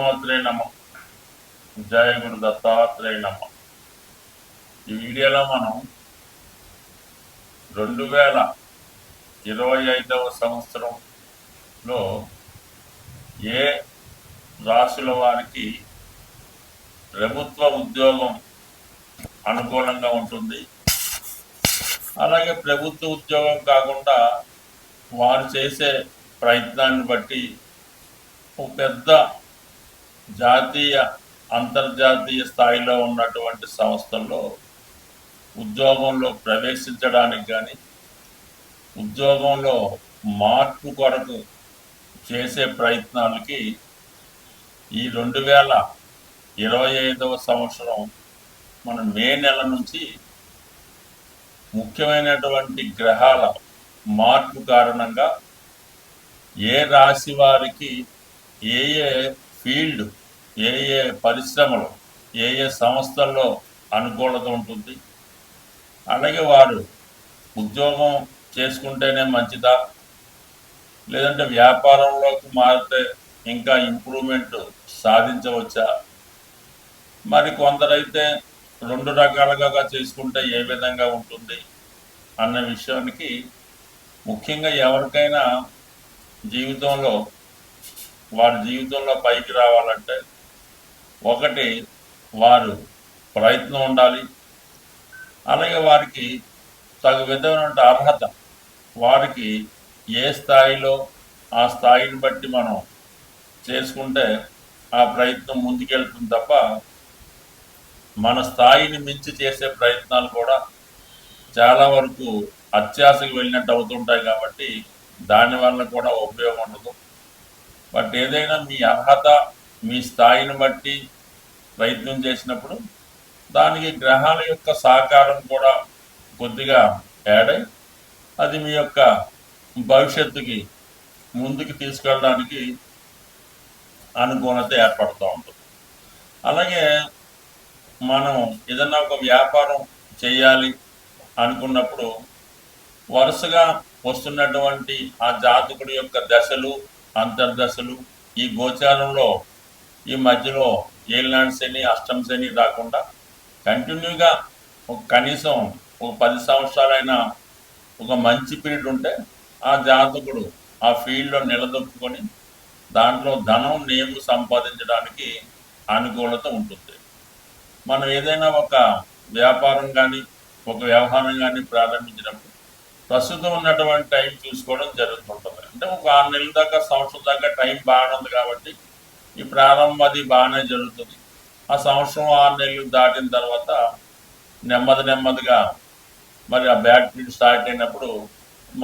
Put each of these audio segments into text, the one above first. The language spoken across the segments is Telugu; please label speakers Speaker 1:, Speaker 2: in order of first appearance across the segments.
Speaker 1: దత్తాత్రేయ నమ. జయ గురు దత్తాత్రేయ నమ. ఈ వీడియోలో మనం 2025వ సంవత్సరంలో ఏ రాశుల వారికి ప్రభుత్వ ఉద్యోగం అనుకూలంగా ఉంటుంది, అలాగే ప్రభుత్వ ఉద్యోగం కాకుండా వారు చేసే ప్రయత్నాన్ని బట్టి ఒక పెద్ద జాతీయ అంతర్జాతీయ స్థాయిలో ఉన్నటువంటి సంస్థల్లో ఉద్యోగంలో ప్రవేశించడానికి కానీ ఉద్యోగంలో మార్పు కొరకు చేసే ప్రయత్నాలకి ఈ 2025వ సంవత్సరం మన మే నెల నుంచి ముఖ్యమైనటువంటి గ్రహాల మార్పు కారణంగా ఏ రాశి వారికి ఏ ఏ ఫీల్డ్, ఏ ఏ పరిశ్రమలు, ఏ ఏ సంస్థల్లో అనుకూలత ఉంటుంది, అలాగే వారు ఉద్యోగం చేసుకుంటేనే మంచిదా, లేదంటే వ్యాపారంలోకి మారితే ఇంకా ఇంప్రూవ్మెంట్ సాధించవచ్చా, మరి కొందరైతే 2 రకాలుగా చేసుకుంటే ఏ విధంగా ఉంటుంది అన్న విషయానికి ముఖ్యంగా ఎవరికైనా జీవితంలో వారి జీవితంలో పైకి రావాలంటే ఒకటి వారు ప్రయత్నం ఉండాలి, అలాగే వారికి తగు విధమైన అర్హత, వారికి ఏ స్థాయిలో ఆ స్థాయిని బట్టి మనం చేసుకుంటే ఆ ప్రయత్నం ముందుకెళ్తుంది తప్ప మన స్థాయిని మించి చేసే ప్రయత్నాలు కూడా చాలా వరకు అత్యాశకు వెళ్ళినట్టు అవుతుంటాయి. కాబట్టి దానివల్ల కూడా ఉపయోగం ఉండదు. బట్ ఏదైనా మీ అర్హత, మీ స్థాయిని బట్టి ప్రయత్నం చేసినప్పుడు దానికి గ్రహాల యొక్క సహకారం కూడా కొద్దిగా యాడ్ అయి అది మీ యొక్క భవిష్యత్తుకి ముందుకు తీసుకెళ్ళడానికి అనుకూలత ఏర్పడుతూ ఉంటుంది. అలాగే మనం ఏదన్నా ఒక వ్యాపారం చేయాలి అనుకున్నప్పుడు వరుసగా వస్తున్నటువంటి ఆ జాతకుడి యొక్క దశలు, అంతర్దశలు, ఈ గోచారంలో ఈ మధ్యలో ఏలినాడు శని, అష్టమ శని రాకుండా కంటిన్యూగా కనీసం ఒక 10 సంవత్సరాలైనా ఒక మంచి పీరియడ్ ఉంటే ఆ జాతకుడు ఆ ఫీల్డ్లో నిలదొక్కుని దాంట్లో ధనం, నేము సంపాదించడానికి అనుకూలత ఉంటుంది. మనం ఏదైనా ఒక వ్యాపారం కానీ ఒక వ్యవహారం కానీ ప్రారంభించినప్పుడు ప్రస్తుతం ఉన్నటువంటి టైం చూసుకోవడం జరుగుతుంటుంది. అంటే ఒక 6 నెలల దాకా, సంవత్సరం దాకా టైం బాగానే ఉంది కాబట్టి ఈ ప్రారంభం అది బాగానే జరుగుతుంది. ఆ సంవత్సరం 6 నెలలు దాటిన తర్వాత నెమ్మదిగా మరి ఆ బ్యాడ్ పీరియడ్ స్టార్ట్ అయినప్పుడు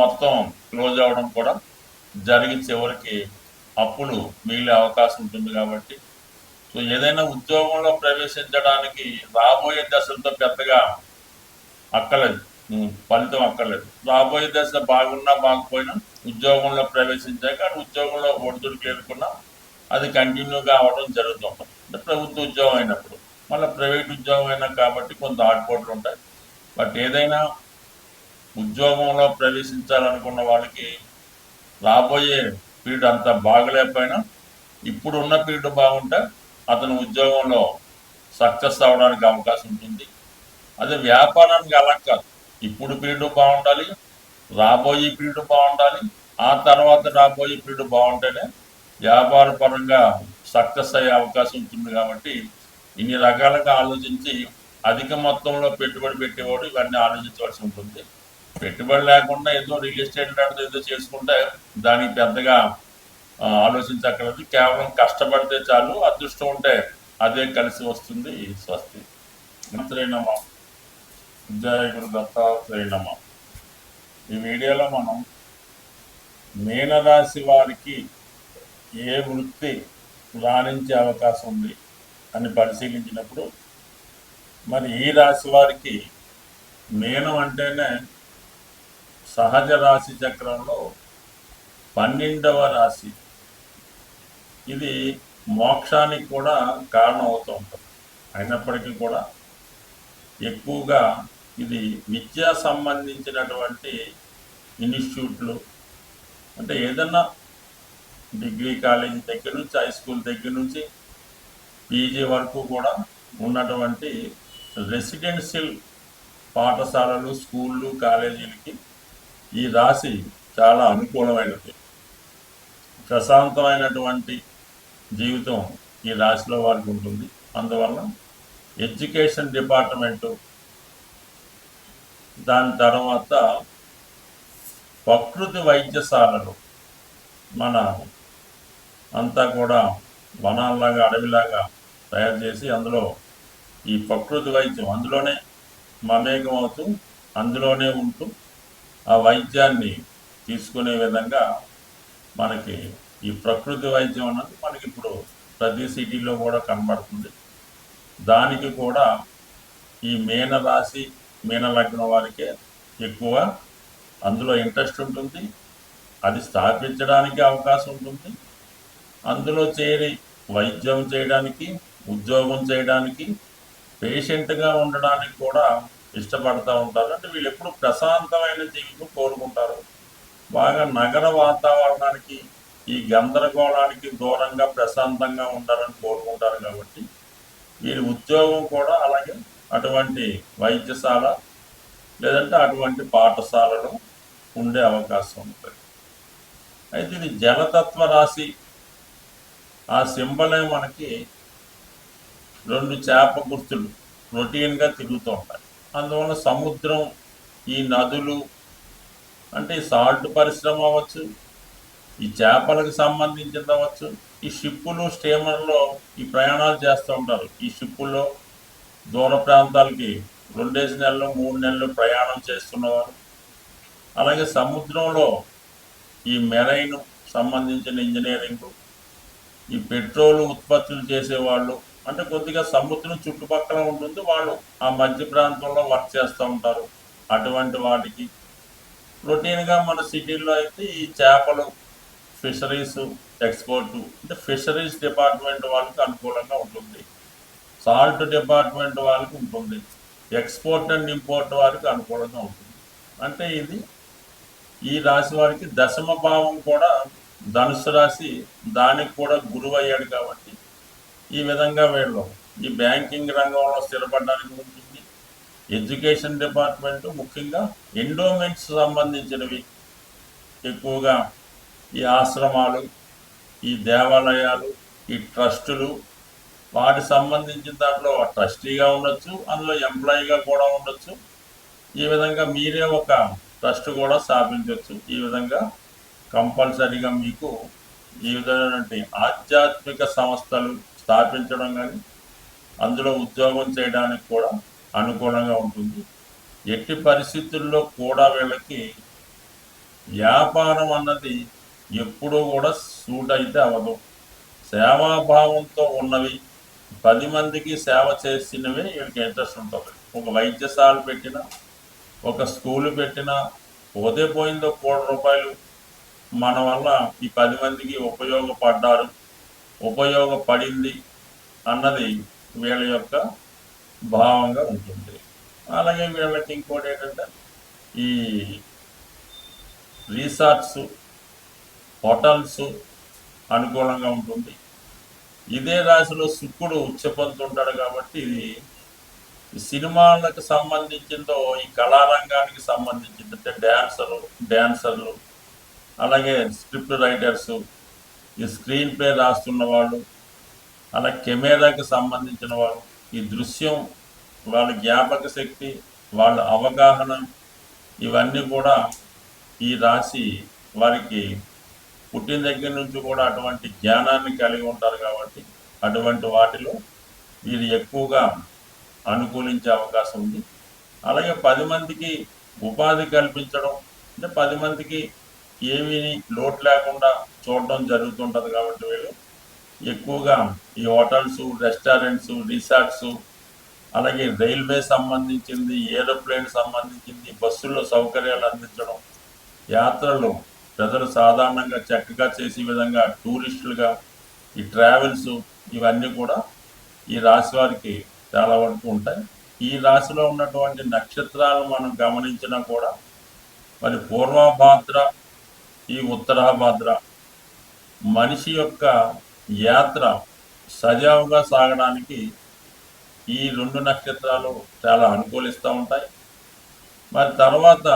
Speaker 1: మొత్తం క్లోజ్ అవ్వడం కూడా జరిగి చివరికి అప్పులు మిగిలే అవకాశం ఉంటుంది. కాబట్టి సో ఏదైనా ఉద్యోగంలో ప్రవేశించడానికి రాబోయే దశలతో పెద్దగా అక్కర్లేదు, ఫలితం అక్కర్లేదు. రాబోయే దశ బాగున్నా బాగుపోయినా ఉద్యోగంలో ప్రవేశించాక ఉద్యోగంలో ఒడిదుడుకు ఎదుర్కొన్నా అది కంటిన్యూగా అవ్వడం జరుగుతుంటుంది. అంటే ప్రభుత్వ ఉద్యోగం అయినప్పుడు, మళ్ళీ ప్రైవేట్ ఉద్యోగం అయినా కాబట్టి కొంత ఆటుపోట్లు ఉంటాయి. బట్ ఏదైనా ఉద్యోగంలో ప్రవేశించాలనుకున్న వాళ్ళకి రాబోయే పీరియడ్ అంత బాగలేకపోయినా ఇప్పుడు ఉన్న పీరియడ్ బాగుంటే అతను ఉద్యోగంలో సక్సెస్ అవ్వడానికి అవకాశం ఉంటుంది. అదే వ్యాపారానికి అలా కాదు, ఇప్పుడు పీరియడ్ బాగుండాలి, రాబోయే పీరియడ్ బాగుండాలి, ఆ తర్వాత రాబోయే పీరియడ్ బాగుంటేనే వ్యాపార పరంగా సక్సెస్ అయ్యే అవకాశం ఉంటుంది. కాబట్టి ఇన్ని రకాలుగా ఆలోచించి అధిక మొత్తంలో పెట్టుబడి పెట్టేవాడు ఇవన్నీ ఆలోచించవలసి ఉంటుంది. పెట్టుబడి లేకుండా ఏదో రియల్ ఎస్టేట్ లాంటిది ఏదో చేసుకుంటే దానికి పెద్దగా ఆలోచించక్కర్లేదు. కేవలం కష్టపడితే చాలు, అదృష్టం ఉంటే అదే కలిసి వస్తుంది. స్వస్తి. నమ. జయ గురు దత్తాత్రేయ నమ. ఈ వీడియోలో మనం మీనరాశి వారికి ఏ వృత్తి రాణించే అవకాశం ఉంది అని పరిశీలించినప్పుడు మరి ఈ రాశి వారికి మీనం అంటేనే సహజ రాశి చక్రంలో 12వ రాశి. ఇది మోక్షానికి కూడా కారణం అవుతూ ఉంటుంది. అయినప్పటికీ కూడా ఎక్కువగా ఇది విద్యా సంబంధించినటువంటి ఇన్స్టిట్యూట్లు, అంటే ఏదన్నా డిగ్రీ కాలేజీ దగ్గర నుంచి, హై స్కూల్ దగ్గర నుంచి పీజీ వరకు కూడా ఉన్నటువంటి రెసిడెన్షియల్ పాఠశాలలు, స్కూళ్ళు, కాలేజీలకి ఈ రాశి చాలా అనుకూలమైనది. ప్రశాంతమైనటువంటి జీవితం ఈ రాశిలో వారికి ఉంటుంది. అందువల్ల ఎడ్యుకేషన్ డిపార్ట్మెంటు, దాని తర్వాత ప్రకృతి వైద్యశాలలు, మన అంతా కూడా వనాల్లాగా అడవిలాగా తయారు చేసి అందులో ఈ ప్రకృతి వైద్యం అందులోనే మమేకం అవుతూ అందులోనే ఉంటూ ఆ వైద్యాన్ని తీసుకునే విధంగా మనకి ఈ ప్రకృతి వైద్యం అన్నది మనకి ఇప్పుడు ప్రతి సిటీలో కూడా కనబడుతుంది. దానికి కూడా ఈ మీన రాశి, మీన లగ్నం వారికే ఎక్కువ అందులో ఇంట్రెస్ట్ ఉంటుంది. అది స్థాపించడానికి అవకాశం ఉంటుంది. అందులో చేరి వైద్యం చేయడానికి, ఉద్యోగం చేయడానికి, పేషెంట్గా ఉండడానికి కూడా ఇష్టపడుతూ ఉంటారు. అంటే వీళ్ళు ఎప్పుడు ప్రశాంతమైన జీవితం కోరుకుంటారు. బాగా నగర వాతావరణానికి, ఈ గందరగోళానికి దూరంగా ప్రశాంతంగా ఉండాలని కోరుకుంటారు. కాబట్టి వీరి ఉద్యోగం కూడా అలాగే అటువంటి వైద్యశాల లేదంటే అటువంటి పాఠశాలలో ఉండే అవకాశం ఉంటుంది. అయితే ఇది జలతత్వ రాశి. ఆ సింబలే మనకి 2 చేప గుర్తులు రొటీన్గా తిరుగుతూ ఉంటాయి. అందువల్ల సముద్రం, ఈ నదులు, అంటే సాల్ట్ పరిశ్రమ అవ్వచ్చు, ఈ చేపలకు సంబంధించింది అవ్వచ్చు, ఈ షిప్పులు, స్టీమర్లో ఈ ప్రయాణాలు చేస్తూ ఉంటారు. ఈ షిప్పుల్లో దూర ప్రాంతాలకి 2 నెలలు 3 నెలలు ప్రయాణం చేస్తున్నవారు, అలాగే సముద్రంలో ఈ మెరైన్ సంబంధించిన ఇంజనీరింగ్, ఈ పెట్రోల్ ఉత్పత్తులు చేసేవాళ్ళు, అంటే కొద్దిగా సముద్రం చుట్టుపక్కల ఉంటుంది, వాళ్ళు ఆ మధ్య ప్రాంతంలో వర్క్ చేస్తూ ఉంటారు. అటువంటి వాటికి రొటీన్గా మన సిటీల్లో అయితే ఈ చేపలు, ఫిషరీస్ ఎక్స్పోర్టు, అంటే ఫిషరీస్ డిపార్ట్మెంట్ వాళ్ళకి అనుకూలంగా ఉంటుంది. సాల్ట్ డిపార్ట్మెంట్ వాళ్ళకి ఉంటుంది. ఎక్స్పోర్ట్ అండ్ ఇంపోర్ట్ వారికి అనుకూలంగా ఉంటుంది. అంటే ఇది ఈ రాశి వారికి దశమ భావం కూడా ధనుసు రాశి, దానికి కూడా గురువు అయ్యాడు. కాబట్టి ఈ విధంగా వీళ్ళు ఈ బ్యాంకింగ్ రంగంలో స్థిరపడడానికి ఉంటుంది. ఎడ్యుకేషన్ డిపార్ట్మెంటు, ముఖ్యంగా ఎండోమెంట్స్ సంబంధించినవి ఎక్కువగా ఈ ఆశ్రమాలు, ఈ దేవాలయాలు, ఈ ట్రస్టులు, వాటి సంబంధించిన దాంట్లో ట్రస్టీగా ఉండొచ్చు, అందులో ఎంప్లాయీగా కూడా ఉండొచ్చు. ఈ విధంగా మీరే ఒక ట్రస్ట్ కూడా స్థాపించవచ్చు. ఈ విధంగా కంపల్సరీగా మీకు ఈ విధమైనటువంటి ఆధ్యాత్మిక సంస్థలు స్థాపించడం కానీ అందులో ఉద్యోగం చేయడానికి కూడా అనుకూలంగా ఉంటుంది. ఎట్టి పరిస్థితుల్లో కూడా వీళ్ళకి వ్యాపారం అన్నది ఎప్పుడూ కూడా సూట్ అయితే అవ్వదు. సేవాభావంతో ఉన్నవి, 10 మందికి సేవ చేసినవే వీళ్ళకి ఇంట్రెస్ట్ ఉంటుంది. ఒక వైద్యశాల పెట్టినా, ఒక స్కూలు పెట్టినా, పోతే పోయిందో ₹1 మన వల్ల ఈ 10 మందికి ఉపయోగపడింది అన్నది వీళ్ళ యొక్క భావంగా ఉంటుంది. అలాగే వీళ్ళకి ఇంకోటి ఏంటంటే ఈ రిసార్ట్స్, హోటల్స్ అనుకూలంగా ఉంటుంది. ఇదే రాశిలో శుక్రుడు ఉచ్చపొందుతుంటాడు. కాబట్టి ఇది సినిమాలకు సంబంధించిందో, ఈ కళారంగానికి సంబంధించింది, అంటే డ్యాన్సర్లు, అలాగే స్క్రిప్ట్ రైటర్సు, ఈ స్క్రీన్ ప్లే రాస్తున్న వాళ్ళు, అలా కెమెరాకి సంబంధించిన వాళ్ళు, ఈ దృశ్యం, వాళ్ళ జ్ఞాపక శక్తి, వాళ్ళ అవగాహన, ఇవన్నీ కూడా ఈ రాశి వారికి పుట్టిన దగ్గర నుంచి కూడా అటువంటి జ్ఞానాన్ని కలిగి ఉంటారు. కాబట్టి అటువంటి వాటిలో వీరు ఎక్కువగా అనుకూలించే అవకాశం ఉంది. అలాగే 10 మందికి ఉపాధి కల్పించడం, అంటే 10 మందికి ఏమీ లోటు లేకుండా చూడడం జరుగుతుంటుంది. కాబట్టి వీళ్ళు ఎక్కువగా ఈ హోటల్స్, రెస్టారెంట్స్, రిసార్ట్స్, అలాగే రైల్వే సంబంధించింది, ఏరోప్లేన్ సంబంధించింది, బస్సుల్లో సౌకర్యాలు అందించడం, యాత్రలు ప్రజలు సాధారణంగా చక్కగా చేసే విధంగా టూరిస్టులుగా ఈ ట్రావెల్స్, ఇవన్నీ కూడా ఈ రాశి వారికి చాలా వరకు ఉంటాయి. ఈ రాశిలో ఉన్నటువంటి నక్షత్రాలు మనం గమనించినా కూడా మరి పూర్వభాద్ర, ఈ ఉత్తరాభాద్ర, మనిషి యొక్క యాత్ర సజావుగా సాగడానికి ఈ 2 నక్షత్రాలు చాలా అనుకూలిస్తూ ఉంటాయి. మరి తర్వాత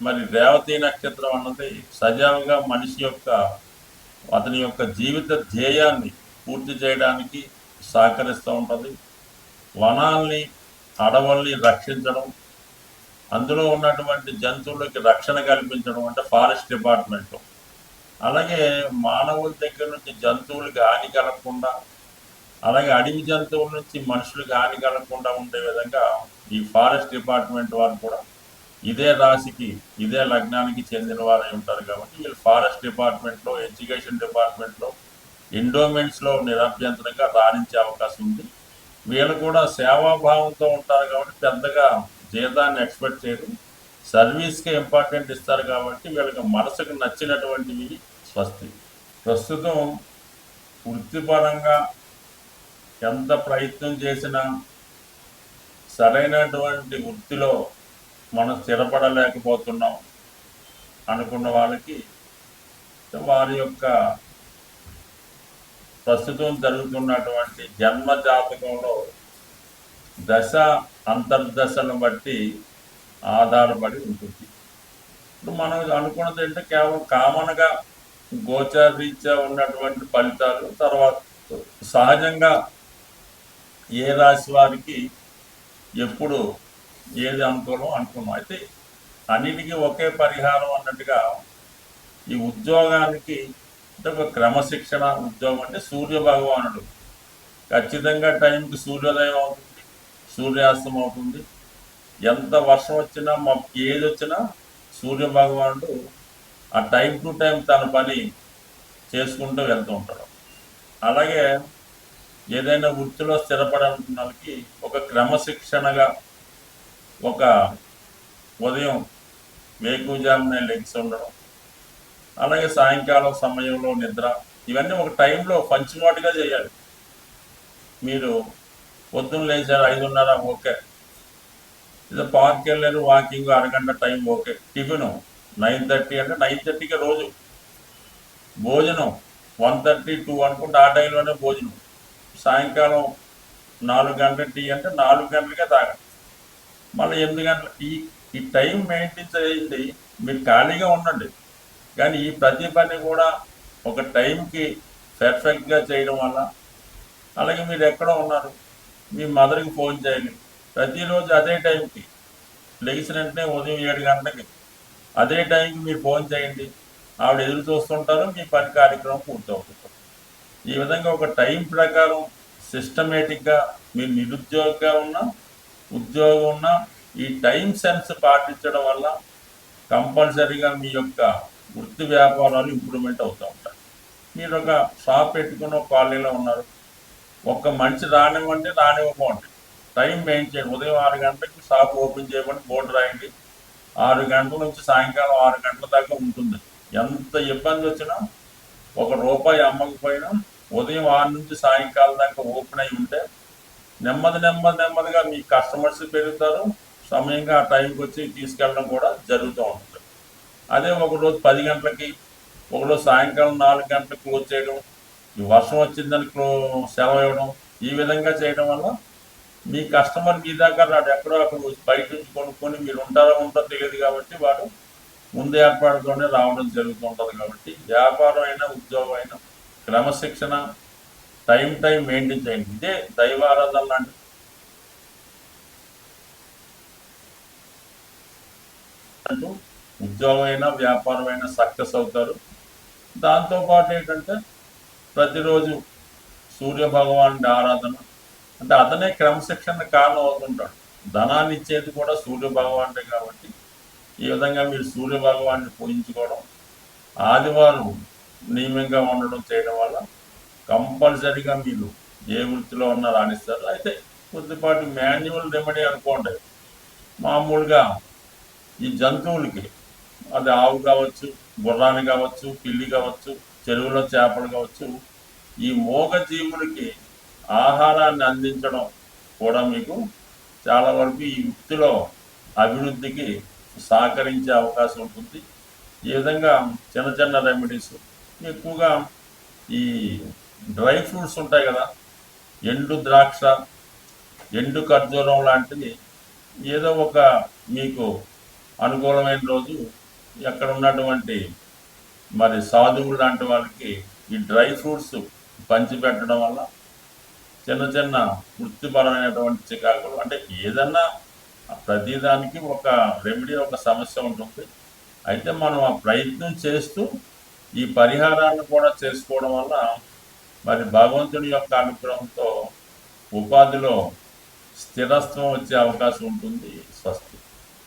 Speaker 1: మరి రేవతి నక్షత్రం అన్నది సజావుగా మనిషి యొక్క అతని యొక్క జీవిత ధ్యేయాన్ని పూర్తి చేయడానికి సహకరిస్తూ ఉంటుంది. వనాల్ని అడవుల్ని రక్షించడం, అందులో ఉన్నటువంటి జంతువులకి రక్షణ కల్పించడం అంటే ఫారెస్ట్ డిపార్ట్మెంట్. అలాగే మానవుల దగ్గర నుంచి జంతువులకి హాని కలగకుండా, అలాగే అడవి జంతువుల నుంచి మనుషులకు హాని కలగకుండా ఉండే విధంగా ఈ ఫారెస్ట్ డిపార్ట్మెంట్ వారు కూడా ఇదే రాశికి ఇదే లగ్నానికి చెందిన వారై ఉంటారు. కాబట్టి వీళ్ళు ఫారెస్ట్ డిపార్ట్మెంట్లో, ఎడ్యుకేషన్ డిపార్ట్మెంట్లో, ఎండోమెంట్స్లో నిరభ్యంతరంగా రాణించే అవకాశం ఉంది. వీళ్ళు కూడా సేవాభావంతో ఉంటారు కాబట్టి పెద్దగా జీతాన్ని ఎక్స్పెక్ట్ చేయరు, సర్వీస్కే ఇంపార్టెంట్ ఇస్తారు. కాబట్టి వీళ్ళకి మనసుకు నచ్చినటువంటివి స్వస్తి. ప్రస్తుతం వృత్తిపరంగా ఎంత ప్రయత్నం చేసినా సరైనటువంటి వృత్తిలో మనం స్థిరపడలేకపోతున్నాం అనుకున్న వాళ్ళకి వారి యొక్క ప్రస్తుతం జరుగుతున్నటువంటి జన్మ జాతకంలో దశ అంతర్దశను బట్టి ఆధారపడి ఉంటుంది. ఇప్పుడు మనం అనుకున్నది అంటే కేవలం కామన్గా గోచారీత్యా ఉన్నటువంటి ఫలితాలు, తర్వాత సహజంగా ఏ రాశి వారికి ఎప్పుడు ఏది అనుకూలం అనుకున్నాం. అయితే అన్నిటికీ ఒకే పరిహారం అన్నట్టుగా ఈ ఉద్యోగానికి అంటే ఒక క్రమశిక్షణ ఉద్యోగం అంటే సూర్య భగవానుడు ఖచ్చితంగా టైంకి సూర్యోదయం అవుతుంది, సూర్యాస్తం అవుతుంది. ఎంత వర్షం వచ్చినా ఏది వచ్చినా సూర్య భగవానుడు ఆ టైం టు టైం తన పని చేసుకుంటూ వెళ్తూ ఉంటాడు. అలాగే ఏదైనా వృత్తిలో స్థిరపడాలనుకున్న వాళ్ళకి ఒక క్రమశిక్షణగా ఒక ఉదయం వేకువజామునే లెగ్స్ ఉండడం, అలాగే సాయంకాలం సమయంలో నిద్ర, ఇవన్నీ ఒక టైంలో పంచుమాటుగా చేయాలి. మీరు పొద్దున్న లేచారు 5:30 ఓకే, ఇది పార్క్ వెళ్ళారు వాకింగ్ అరగంట టైం ఓకే, టిఫిను 9:30 అంటే 9:30కి రోజు భోజనం 1:30, 2 అనుకుంటే ఆ టైంలోనే భోజనం, సాయంకాలం 4 గంటల టీ అంటే 4 గంటలకే తాగండి, మళ్ళీ 8 గంటల ఈ టైం మెయింటైన్ చేయండి. మీరు ఖాళీగా ఉండండి, కానీ ఈ ప్రతి పని కూడా ఒక టైంకి పర్ఫెక్ట్గా చేయడం వల్ల, అలాగే మీరు ఎక్కడో ఉన్నారు మీ మదర్కి ఫోన్ చేయండి, ప్రతిరోజు అదే టైంకి లెగిసిన వెంటనే ఉదయం 7 గంటలకి అదే టైంకి మీరు ఫోన్ చేయండి, ఆవిడ ఎదురు చూస్తుంటారు, మీ పని కార్యక్రమం పూర్తవుతుంది. ఈ విధంగా ఒక టైం ప్రకారం సిస్టమేటిక్గా మీరు నిరుద్యోగిగా ఉన్నా ఉద్యోగం ఉన్నా ఈ టైం సెన్స్ పాటించడం వల్ల కంపల్సరీగా మీ యొక్క వృత్తి వ్యాపారాలు ఇంప్రూవ్మెంట్ అవుతూ ఉంటాయి. మీరు ఒక షాప్ పెట్టుకుని ఒక కాలనీలో ఉన్నారు, ఒక్క మనిషి రానివ్వండి రానివ్వకండి, టైం మెయింటైన్ చేయండి. ఉదయం 6 గంటలకి షాప్ ఓపెన్ చేయమని బోర్డు రాయండి, 6 గంటల నుంచి సాయంకాలం 6 గంటల దాకా ఉంటుంది. ఎంత ఇబ్బంది వచ్చినా ₹1 అమ్మకపోయినా ఉదయం 6 నుంచి సాయంకాలం దాకా ఓపెన్ అయి ఉంటే నెమ్మదిగా మీ కస్టమర్స్ పెరుగుతారు, సమయంగా ఆ టైంకి వచ్చి తీసుకెళ్ళడం కూడా జరుగుతూ ఉంటుంది. అదే ఒకరోజు 10 గంటలకి, ఒకరోజు సాయంకాలం 4 గంటలకు క్లోజ్ చేయడం, ఈ వర్షం వచ్చిందని సెలవు ఇవ్వడం, ఈ విధంగా చేయడం వల్ల మీ కస్టమర్ మీ దగ్గర రాడు, ఎక్కడో అక్కడ బయట నుంచి కొనుక్కొని మీరు ఉంటారో తెలియదు. కాబట్టి వాడు ముందు ఏర్పాటుతోనే రావడం జరుగుతుంటుంది. కాబట్టి వ్యాపారం అయినా ఉద్యోగం అయినా క్రమశిక్షణ టైం మెయింటైన్ చేయండి. ఇదే దైవారాధన లాంటి ఉద్యోగం అయినా వ్యాపారం అయినా సక్సెస్ అవుతారు. దాంతోపాటు ఏంటంటే ప్రతిరోజు సూర్య భగవానుడి ఆరాధన, అంటే అతనే క్రమశిక్షణ కారణం అవుతుంటాడు. ధనాన్ని ఇచ్చేది కూడా సూర్య భగవానుడే. కాబట్టి ఈ విధంగా మీరు సూర్య భగవాన్ని పూజించుకోవడం, ఆదివారం నియమంగా ఉండడం చేయడం వల్ల కంపల్సరీగా మీరు ఏ వృత్తిలో ఉన్నా రాణిస్తారు. అయితే కొద్దిపాటి మాన్యువల్ రెమెడీ అనుకోండి, మామూలుగా ఈ జంతువులకి, అది ఆవు కావచ్చు, గుర్రాన్ని కావచ్చు, పిల్లి కావచ్చు, చెరువులో చేపలు కావచ్చు, ఈ మూగజీవులకి ఆహారాన్ని అందించడం కూడా మీకు చాలా వరకు ఈ వృత్తిలో అభివృద్ధికి సహకరించే అవకాశం ఉంటుంది. ఈ విధంగా చిన్న రెమెడీస్ ఎక్కువగా ఈ డ్రై ఫ్రూట్స్ ఉంటాయి కదా, ఎండు ద్రాక్ష, ఎండు ఖర్జూరం లాంటివి ఏదో ఒక మీకు అనుకూలమైన రోజు ఎక్కడ ఉన్నటువంటి మరి సాధువులు లాంటి వాళ్ళకి ఈ డ్రై ఫ్రూట్స్ పంచిపెట్టడం వల్ల చిన్న చిన్న వృత్తిపరమైనటువంటి చికాకులు, అంటే ఏదన్నా ప్రతిదానికి ఒక రెమెడీ, ఒక సమస్య ఉంటుంది. అయితే మనం ఆ ప్రయత్నం చేస్తూ ఈ పరిహారాన్ని కూడా చేసుకోవడం వల్ల మరి భగవంతుడి యొక్క అనుగ్రహంతో ఉపాధిలో స్థిరత్వం వచ్చే అవకాశం ఉంటుంది. స్వస్తి.